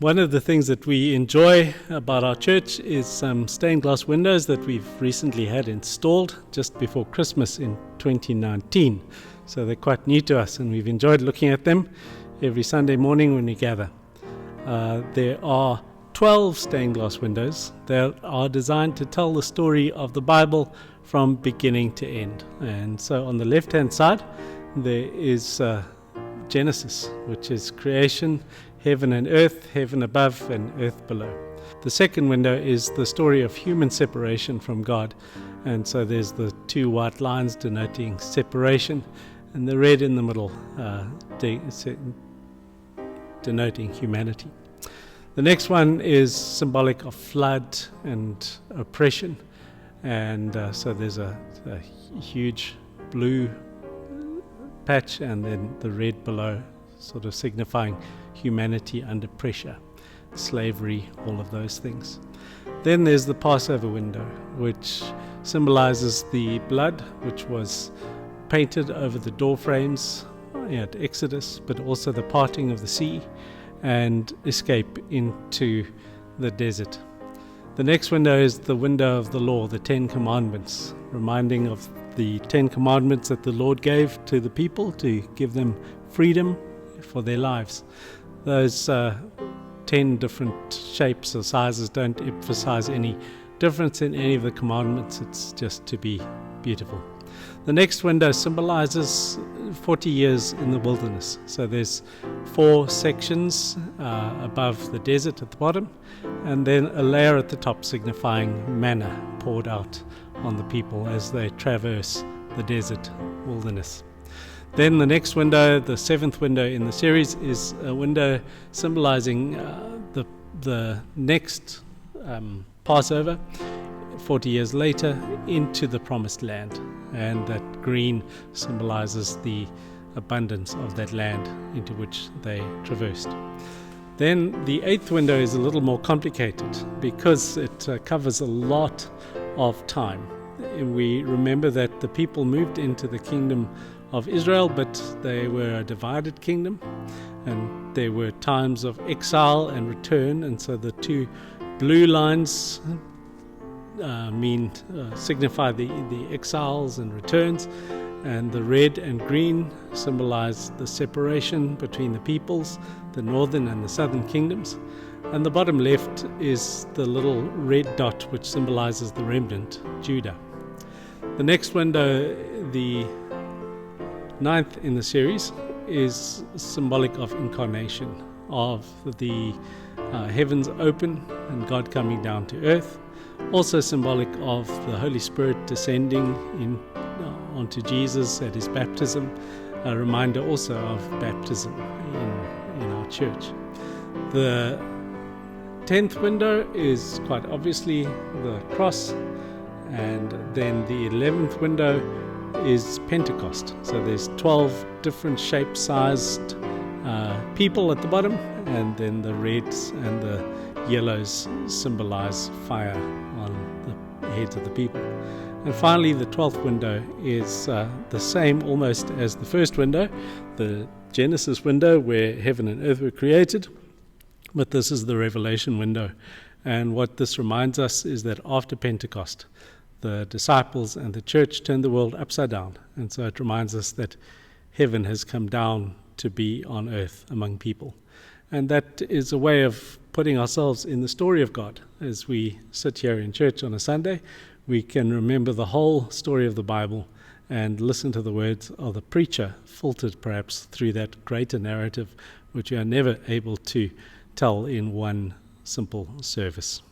One of the things that we enjoy about our church is some stained glass windows that we've recently had installed just before Christmas in 2019. So they're quite new to us, and we've enjoyed looking at them every Sunday morning when we gather. There are 12 stained glass windows that are designed to tell the story of the Bible from beginning to end. And so on the left-hand side, there is Genesis, which is creation, heaven and earth, heaven above and earth below. The second window is the story of human separation from God. And so there's the two white lines denoting separation, and the red in the middle denoting humanity. The next one is symbolic of flood and oppression. And so there's a huge blue patch, and then the red below, sort of signifying humanity under pressure, slavery, all of those things. Then there's the Passover window, which symbolizes the blood which was painted over the door frames at Exodus, but also the parting of the sea and escape into the desert. The next window is the window of the law, the 10 Commandments, reminding of the 10 Commandments that the Lord gave to the people to give them freedom for their lives. Those 10 different shapes or sizes don't emphasize any difference in any of the commandments. It's just to be beautiful. The next window symbolizes 40 years in the wilderness. So there's 4 sections above the desert at the bottom, and then a layer at the top signifying manna poured out on the people as they traverse the desert wilderness. Then the next window, the 7th window in the series, is a window symbolizing the next Passover, 40 years later, into the promised land. And that green symbolizes the abundance of that land into which they traversed. Then the 8th window is a little more complicated because it covers a lot of time. We remember that the people moved into the kingdom of Israel, but they were a divided kingdom, and there were times of exile and return. And so the two blue lines signify the exiles and returns, and the red and green symbolize the separation between the peoples, the northern and the southern kingdoms. And the bottom left is the little red dot which symbolizes the remnant, Judah. The next window, the 9th in the series, is symbolic of incarnation, of the heavens open and God coming down to earth. Also symbolic of the Holy Spirit descending onto Jesus at his baptism, a reminder also of baptism in our church. The 10th window is quite obviously the cross, and then the 11th window is Pentecost. So there's 12 different shape-sized people at the bottom, and then the reds and the yellows symbolize fire on the heads of the people. And finally, the 12th window is the same almost as the first window, the Genesis window where heaven and earth were created, but this is the Revelation window. And what this reminds us is that after Pentecost, the disciples and the church turned the world upside down. And so it reminds us that heaven has come down to be on earth among people. And that is a way of putting ourselves in the story of God. As we sit here in church on a Sunday, we can remember the whole story of the Bible and listen to the words of the preacher, filtered perhaps through that greater narrative which we are never able to tell in one simple service.